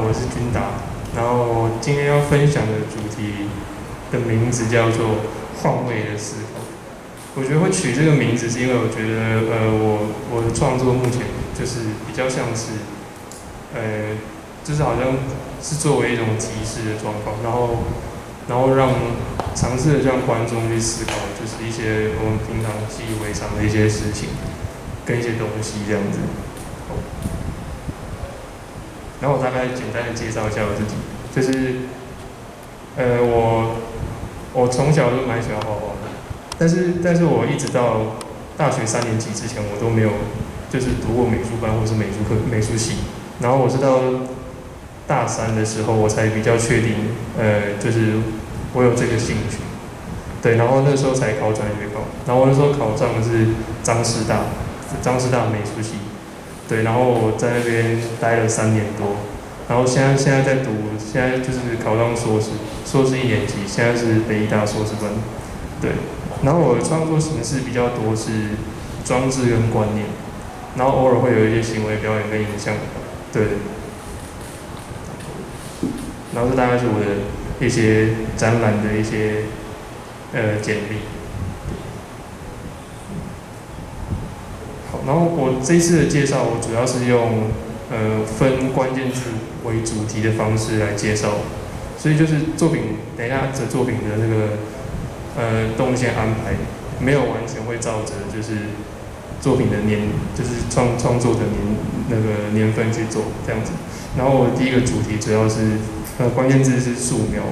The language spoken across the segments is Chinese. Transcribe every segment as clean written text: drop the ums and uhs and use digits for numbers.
我是君达。然后今天要分享的主题的名字叫做换位的思考。我觉得会取这个名字是因为我觉得，我的创作目前就是比较像是，就是好像是作为一种提示的状况，然后尝试的让观众去思考，就是一些我们平常习以为常的一些事情跟一些东西这样子。然后我大概简单的介绍一下我自己，就是，我从小就蛮喜欢画画的，但是我一直到大学3年级之前，我都没有就是读过美术班或是美术系，然后我是到大3的时候，我才比较确定，就是我有这个兴趣，对，然后那时候才考转学考，然后我那时候考上的是彰师大美术系。对，然后我在那边待了3年多，然后现在在读，现在就是考上硕士1年级，现在是北艺大硕士班，对，然后我的创作形式比较多是装置跟观念，然后偶尔会有一些行为表演跟影像，对，然后这大概是我的一些展览的一些简历。然后我这一次的介绍，我主要是用分关键字为主题的方式来介绍，所以就是作品，等一下这作品的那个动线安排，没有完全会照着就是作品的就是创作的年份去做这样子。然后我第一个主题主要是关键字是素描，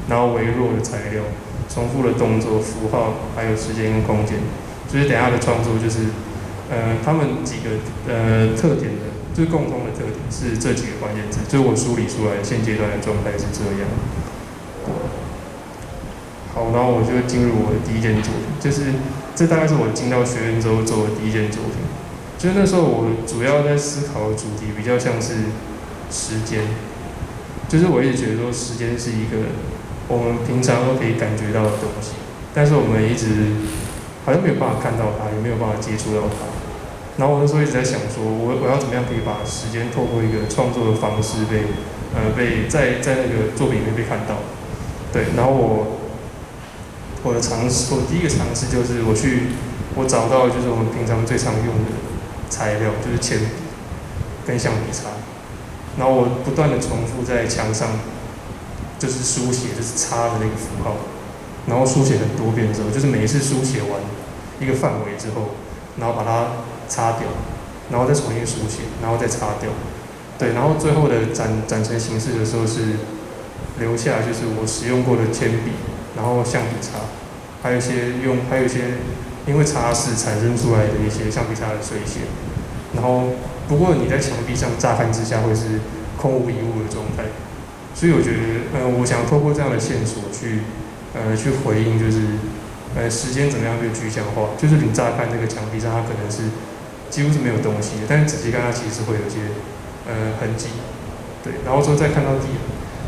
然后微弱的材料，重复的动作、符号，还有时间跟空间。所以等一下的创作就是。他们几个特点的，就是共通的特点是这几个关键字，就是我梳理出来现阶段的状态是这样。好，然后我就进入我的第一件作品，就是这大概是我进到学院之后做的第一件作品。就是那时候我主要在思考的主题比较像是时间，就是我一直觉得说时间是一个我们平常都可以感觉到的东西，但是我们一直好像没有办法看到它，也没有办法接触到它。然后我那时候一直在想说，我要怎么样可以把时间透过一个创作的方式被在那个作品里面被看到。对，然后我第一个尝试就是我找到就是我们平常最常用的材料，就是铅笔跟橡皮擦。然后我不断的重复在墙上，就是书写就是擦的那个符号，然后书写很多遍之后，就是每一次书写完一个范围之后，然后把它擦掉，然后再重新书写，然后再擦掉，对，然后最后的展成形式的时候是留下就是我使用过的铅笔，然后橡皮擦，还有一些因为擦拭产生出来的一些橡皮擦的碎屑，然后不过你在墙壁上乍看之下会是空无一物的状态，所以我觉得我想透过这样的线索去回应就是时间怎么样被具象化，就是你乍看那个墙壁上它可能是几乎是没有东西的，但是仔细看它其实会有一些痕迹，对，然后之后再看到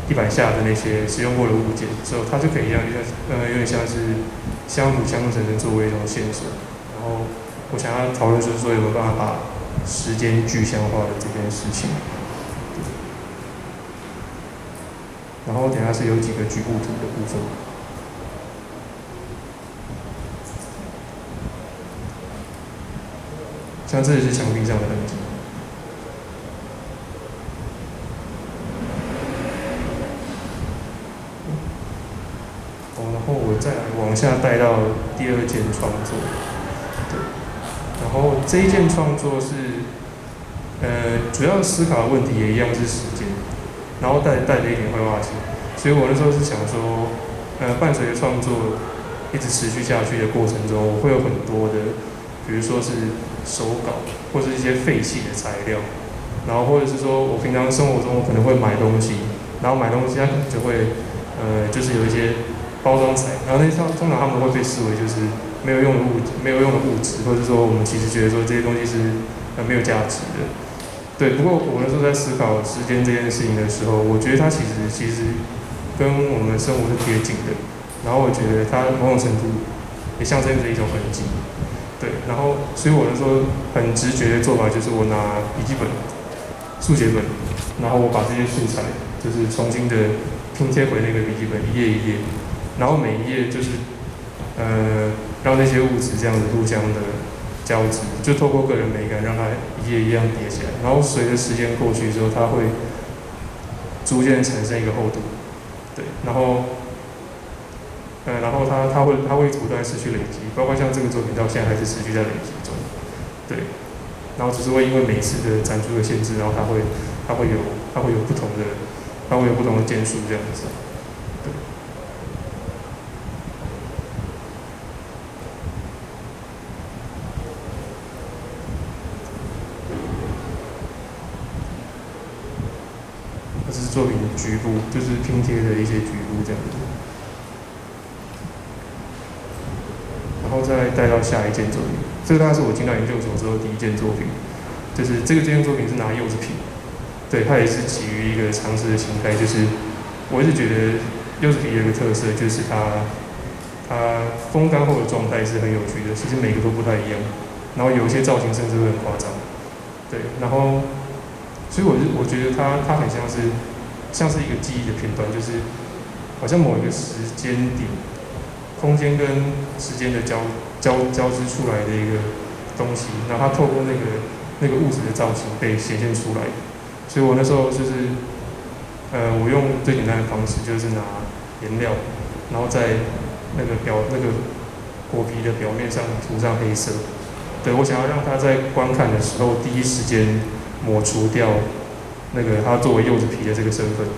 地板下的那些使用过的物件之后，它就可以有点像是相辅相成的作为一种线索。然后我想要讨论就是说有没有办法把时间具象化的这件事情。然后等一下是有几个局部图的部分。像这里是墙壁上的痕迹。然后我再往下带到第2件创作，对，然后这一件创作是，主要思考的问题也一样是时间，然后带着一点绘画性，所以我那时候是想说，伴随着创作一直持续下去的过程中，我会有很多的，比如说是手稿或是一些废弃的材料，然后或者是说我平常生活中我可能会买东西，然后买东西它可能就会就是有一些包装材，然后通常他们会被视为就是没有用的物质，或者说我们其实觉得说这些东西是没有价值的。对，不过我那时候在思考时间这件事情的时候，我觉得它其实跟我们生活是贴近的，然后我觉得它某种程度也象征着一种痕迹。对，然后所以我那时候很直觉的做法就是我拿笔记本、速写本，然后我把这些素材就是重新的拼贴回那个笔记本，一页一页，然后每一页就是让那些物质这样子互相的交织，就透过个人美感让它一页一样叠起来，然后随着时间过去之后，它会逐渐产生一个厚度，对，然后它会不断持续累积，包括像这个作品到现在还是持续在累积中，对，然后只是会因为每次的展出的限制，然后它会有不同的件数这样子，对。这是作品的局部，就是拼贴的一些局部这样子。然后再带到下一件作品，这个大概是我进到研究所之后第一件作品，就是这件作品是拿柚子皮，对，它也是基于一个尝试的心态，就是我一直觉得柚子皮有一个特色，就是它风干后的状态是很有趣的，其实每个都不太一样，然后有一些造型甚至会很夸张，对，然后所以我觉得它很像是一个记忆的片段，就是好像某一个时间点。空间跟时间的交织出来的一个东西，然后它透过那个物质的造型被显现出来，所以我那时候就是我用最简单的方式，就是拿颜料，然后在那个果皮的表面上涂上黑色，对，我想要让它在观看的时候第一时间抹除掉那个它作为柚子皮的这个身份，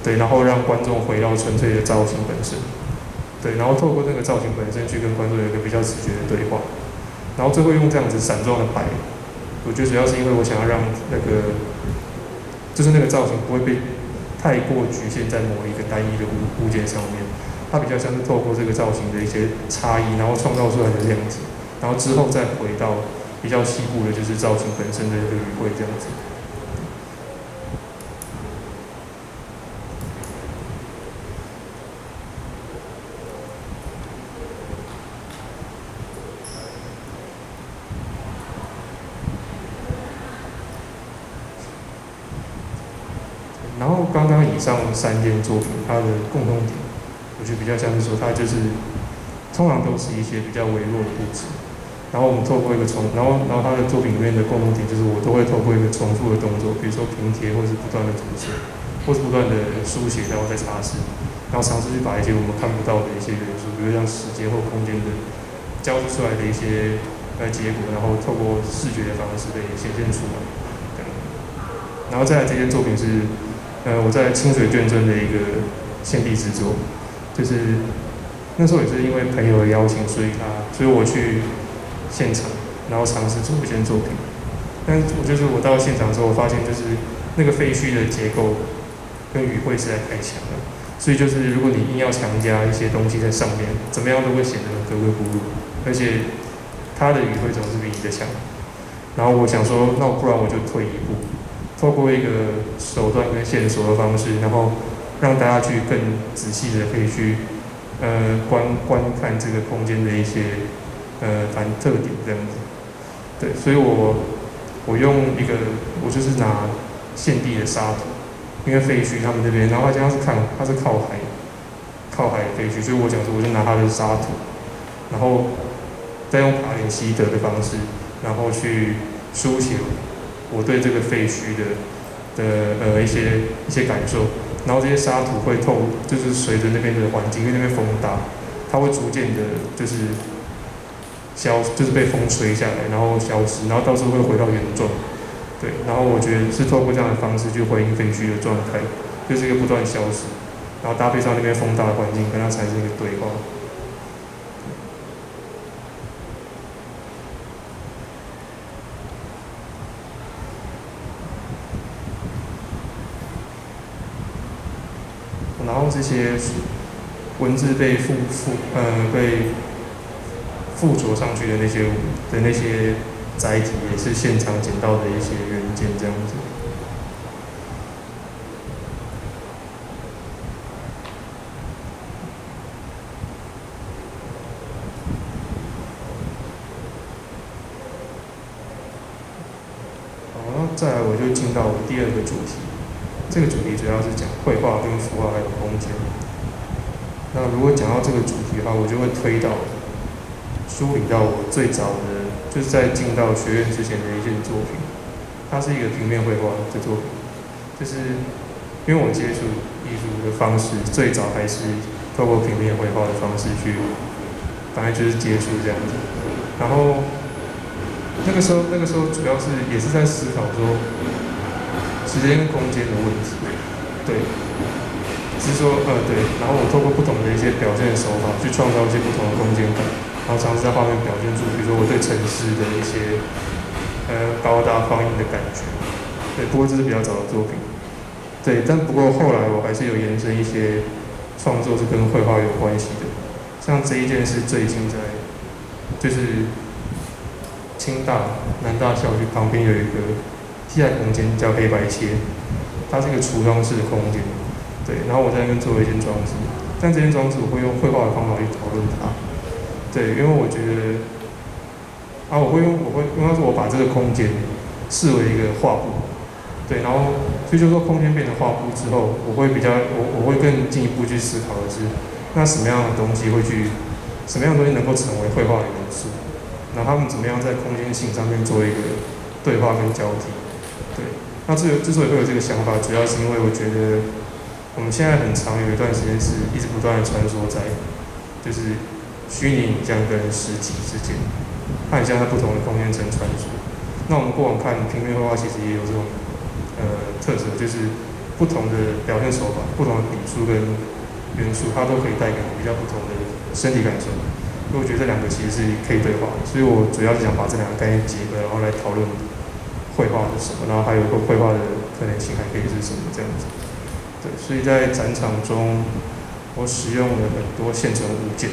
对，然后让观众回到纯粹的造型本身。对，然后透过那个造型本身去跟观众有一个比较直觉的对话，然后最后用这样子闪状的白，我觉得主要是因为我想要让就是那个造型不会被太过局限在某一个单一的物件上面，它比较像是透过这个造型的一些差异，然后创造出来的样子，然后之后再回到比较细部的，就是造型本身的一个语汇这样子。然后刚刚以上3件作品，它的共同点，我觉得比较像是说，它就是通常都是一些比较微弱的物质。然后我们透过一个然后它的作品里面的共同点就是，我都会透过一个重复的动作，比如说拼贴，或是不断的涂色，或是不断的书写，然后再擦拭，然后尝试去把一些我们看不到的一些元素，比如像时间或空间的交织出来的一些结果，然后透过视觉的方式被显现出来。然后再来这件作品是。我在清水眷村的一个献地制作，就是那时候也是因为朋友的邀请，所以我去现场，然后尝试做一件作品。但我到现场之后，我发现就是那个废墟的结构跟语汇实在太强了，所以就是如果你硬要强加一些东西在上面，怎么样都会显得格格不入，而且它的语汇总是比你的强。然后我想说，那不然我就退一步。透过一个手段跟线索的方式，然后让大家去更仔细的可以去观看这个空间的一些特点这样子。对，所以我用我就是拿现地的沙土，因为废墟他们那边，然后它是靠海的废墟，所以我讲说我就拿它的沙土，然后再用爬脸习得的方式，然后去书写我对这个废墟的一些感受，然后这些沙土会就是随着那边的环境，因为那边风大，它会逐渐的就是就是被风吹下来，然后消失，然后到时候会回到原状。对，然后我觉得是透过这样的方式去回应废墟的状态，就是一个不断消失，然后搭配上那边风大的环境，跟它产生一个对话。然后这些文字被附着上去的那些载体，也是现场捡到的一些原件这样子。好，那再来我就进到我第2个主题，这个主题主要是讲绘画跟符号还有空间。那如果讲到这个主题的话，我就会推到梳理到我最早的，就是在进到学院之前的一件作品。它是一个平面绘画的作品，就是因为我接触艺术的方式最早还是透过平面绘画的方式去，本来就是接触这样子。然后那个时候主要是也是在思考说时间跟空间的问题，对，只是说对，然后我透过不同的一些表现手法去创造一些不同的空间感，然后尝试在画面表现出，比如说我对城市的一些高大放映的感觉，对，不过这是比较早的作品，对，但不过后来我还是有延伸一些创作是跟绘画有关系的，像这一件是最近在，就是清大南大校区旁边有一个替代空间叫黑白切，它是一个橱窗式的空间，对，然后我在那边做了一件装置，但这件装置我会用绘画的方法去讨论它，对，因为我觉得。我会用他说我把这个空间视为一个画布，对，然后所以就说空间变成画布之后，我会更进一步去思考的是，那什么样的东西什么样的东西能够成为绘画的元素，然后他们怎么样在空间性上面做一个对话跟交替，对，那之所以会有这个想法，主要是因为我觉得我们现在很长有一段时间是一直不断的穿梭在就是虚拟影像跟实际之间。它很像在不同的空间层穿梭。那我们过往看平面绘画，其实也有这种特色，就是不同的表现手法、不同的笔触跟元素，它都可以带给你比较不同的身体感受。所以我觉得这两个其实是可以对话的。所以我主要是想把这两个概念结合，然后来讨论绘画是什么，然后还有绘画的可能性还可以是什么这样子。对，所以在展场中，我使用了很多现成物件。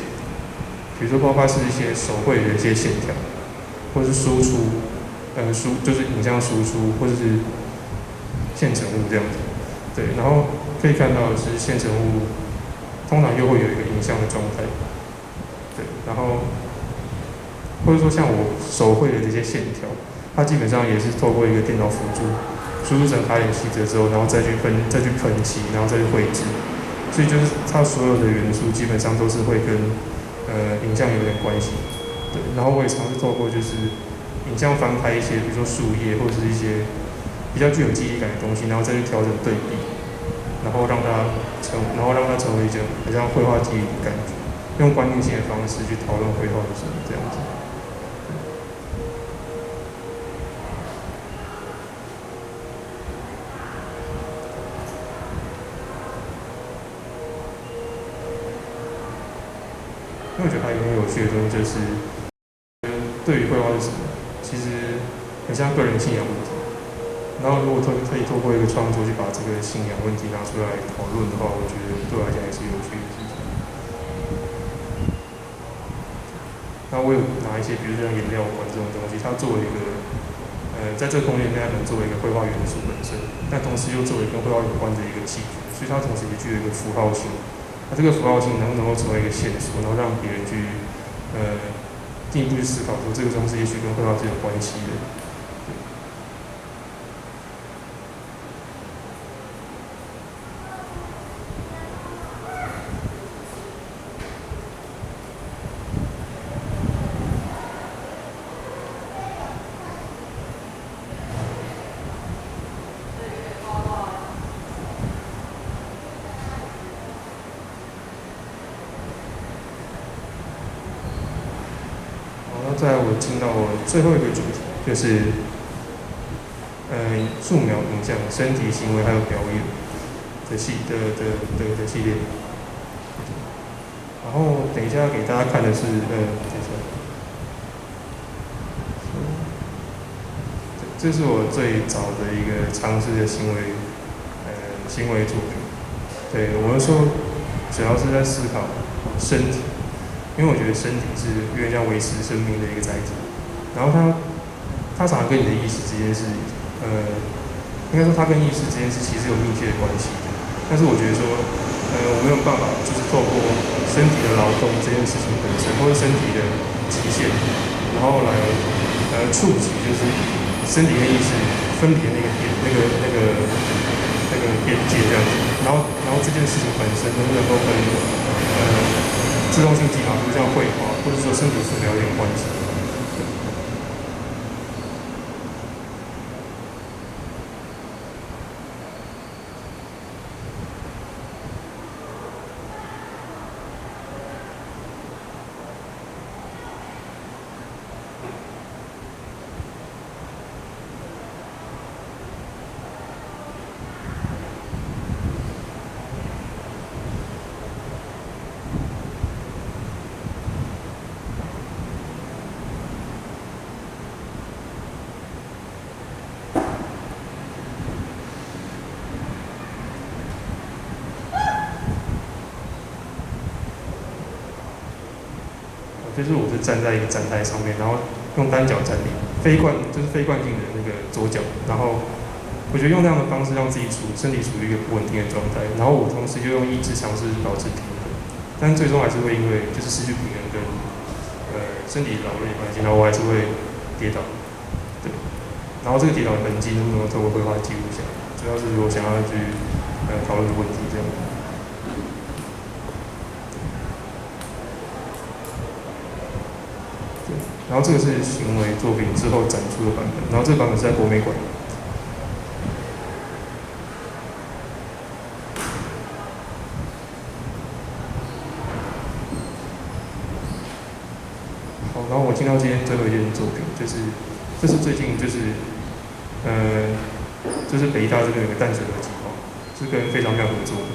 比如说，包括是一些手绘的一些线条，或是输出，就是影像输出，或者是现成物这样子。对，然后可以看到是现成物，通常又会有一个影像的状态。对，然后或者说像我手绘的这些线条，它基本上也是透过一个电脑辅助，输出成卡点细则之后，然后再去喷漆，然后再去绘制。所以就是它所有的元素基本上都是会跟影像有点关系，对，然后我也尝试透过就是影像翻拍一些，比如说树叶或者是一些比较具有记忆感的东西，然后再去调整对比，然后让它成为一种很像绘画记忆的感觉，用观念性的方式去讨论绘画是什么这样子。因为我觉得还有一个很有趣的东西，就是对于绘画是什么，其实很像个人信仰问题。然后如果可以透过一个创作去把这个信仰问题拿出来讨论的话，我觉得对我来讲也是有趣的事情。那我有拿一些，比如说像颜料管这种东西，它作为一个在这个空间里面，它能作为一个绘画元素本身，但同时又作为跟绘画有关的一个器具，所以它同时也具有一个符号性。那这个符号性能不能够成为一个线索，然后让别人去进一步去思考说这个东西也许跟绘画是有关系的。在我进到我最后一个主题，就是素描影像、身体行为还有表演的系列。然后等一下给大家看的是这是我最早的一个尝试的行为作品。对，我们说主要是在思考身体。因为我觉得身体是有点像维持生命的一个载体，然后它常常跟你的意识之间是，应该说它跟意识之间是其实有密切的关系的。但是我觉得说，我没有办法就是透过身体的劳动这件事情本身，或者身体的极限，然后来触及就是身体跟意识分别那个点，那个边界这样子，然后这件事情本身能不能够跟自动性技法，比如像绘画或者说身体素描有点关系。就是我是站在一个站台上面，然后用单脚站立，非惯性的那个左脚，然后我觉得用那样的方式让自己身体处于一个不稳定的状态，然后我同时就用意志尝试保持平衡，但最终还是会因为就是失去平衡跟身体劳累的关系，然后我还是会跌倒，对，然后这个跌倒的痕迹能不能透过绘画记录下来，主要是我想要去讨论的问题这样。然后这个是行为作品之后展出的版本，然后这个版本是在国美馆。好，然后我进到今天最后一件作品，这是最近就是北医大这边有个淡水河计划，是跟非常妙合作的。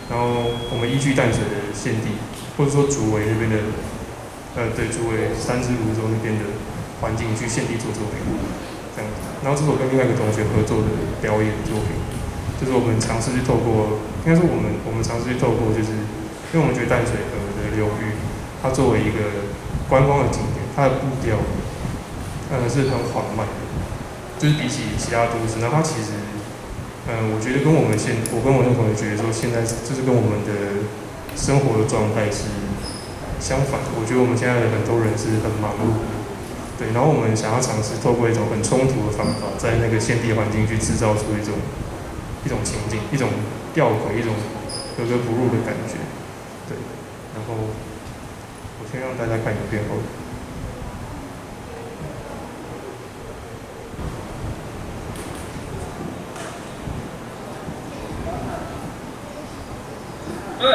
然后我们依据淡水的现地，或者说竹围那边的。对，竹围三支泸州那边的环境去现地做作品，这样子。然后这是我跟另外一个同学合作的表演作品，就是我们尝试去透过，应该说我们尝试去透过，就是因为我们觉得淡水河的流域，它作为一个观光的景点，它的步调，是很缓慢的，就是比起其他都市，然后它其实，我觉得我跟我那个同学觉得说，现在就是跟我们的生活的状态是。相反，我觉得我们现在的很多人是很忙碌的，对，然后我们想要尝试透过一种很冲突的方法，在那个现地环境去制造出一种情境，一种吊诡，一种格格不入的感觉，对，然后我先让大家看影片后。对。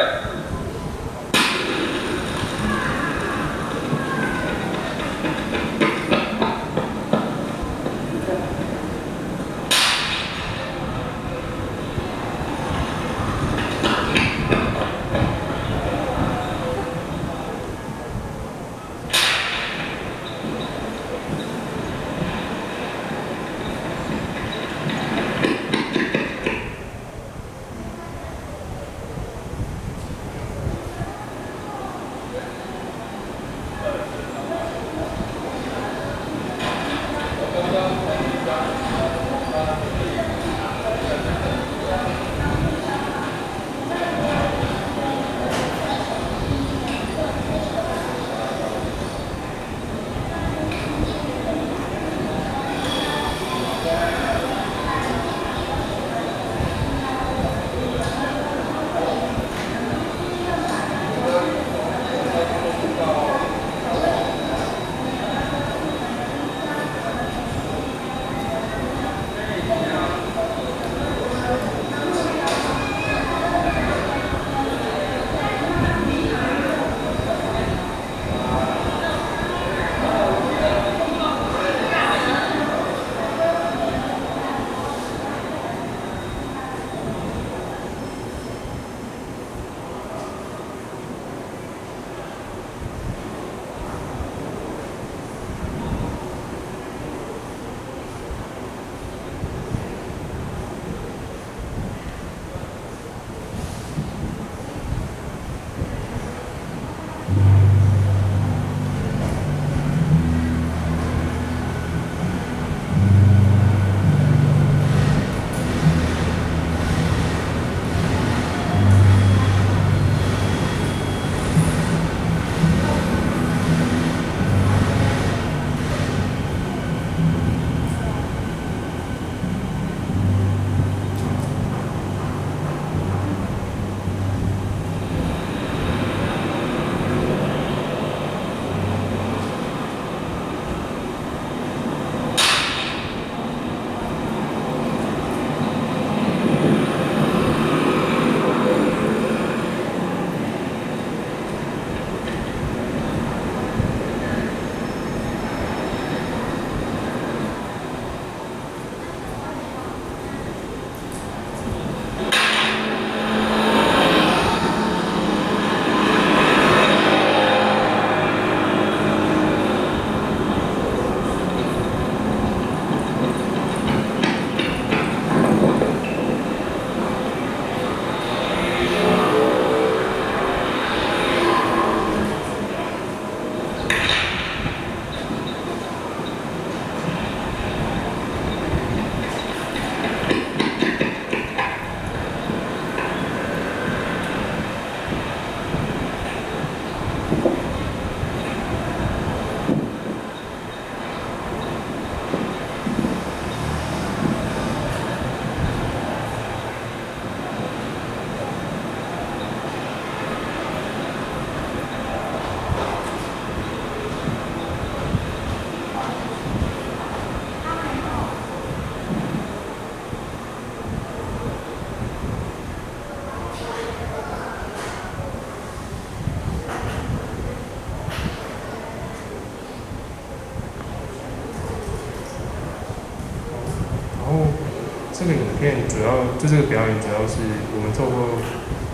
片主要就这个表演主要是我们透过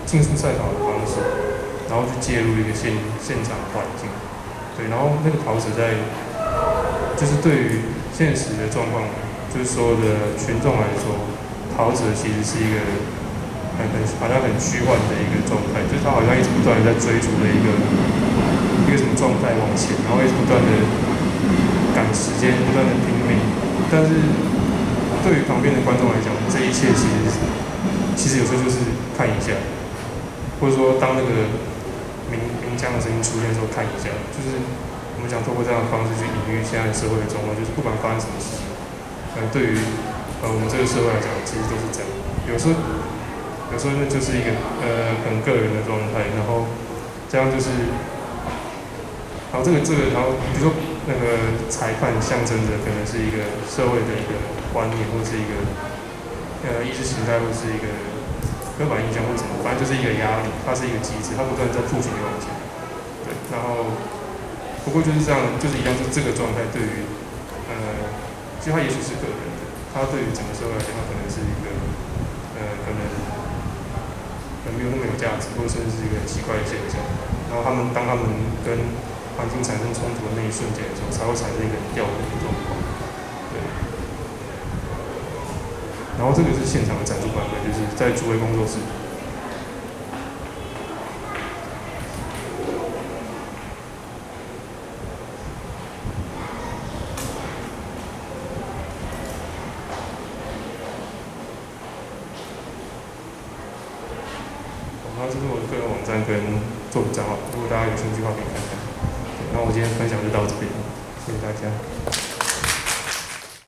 竞速赛跑的方式，然后去介入一个现场环境，对，然后那个跑者在就是对于现实的状况，就是所有的群众来说，跑者其实是一个好像很虚幻的一个状态，就是他好像一直不断的在追逐的一个什么状态往前，然后一直不断的赶时间，不断的拼命，但是对于旁边的观众来讲，这一切其实有时候就是看一下，或者说当那个鸣枪的声音出现的时候看一下，就是我们想透过这样的方式去隐喻现在社会的状况，就是不管发生什么事情，对于我们这个社会来讲，其实都是这样。有时候那就是一个很个人的状态，然后这样就是，然后然后比如说那个裁判象征着可能是一个社会的一个观念，或是一个意识形态，或是一个刻板印象，或什么，反正就是一个压力，它是一个机制，它不断在push你往前。对，然后不过就是这样，就是一样是这个状态对于其实它也许是个人的，它对于整个社会来讲，它可能是一个可能没有那么有价值，或者甚至是一个很奇怪的现象。然后当他们跟环境产生冲突的那一瞬间的时候，才会产生一个掉的状况。对。然后这个是现场的展出版本，就是在诸位工作室。然后这是我的个人网站跟作品账号，如果大家有兴趣的话可以看看。那我今天分享就到这边，谢谢大家。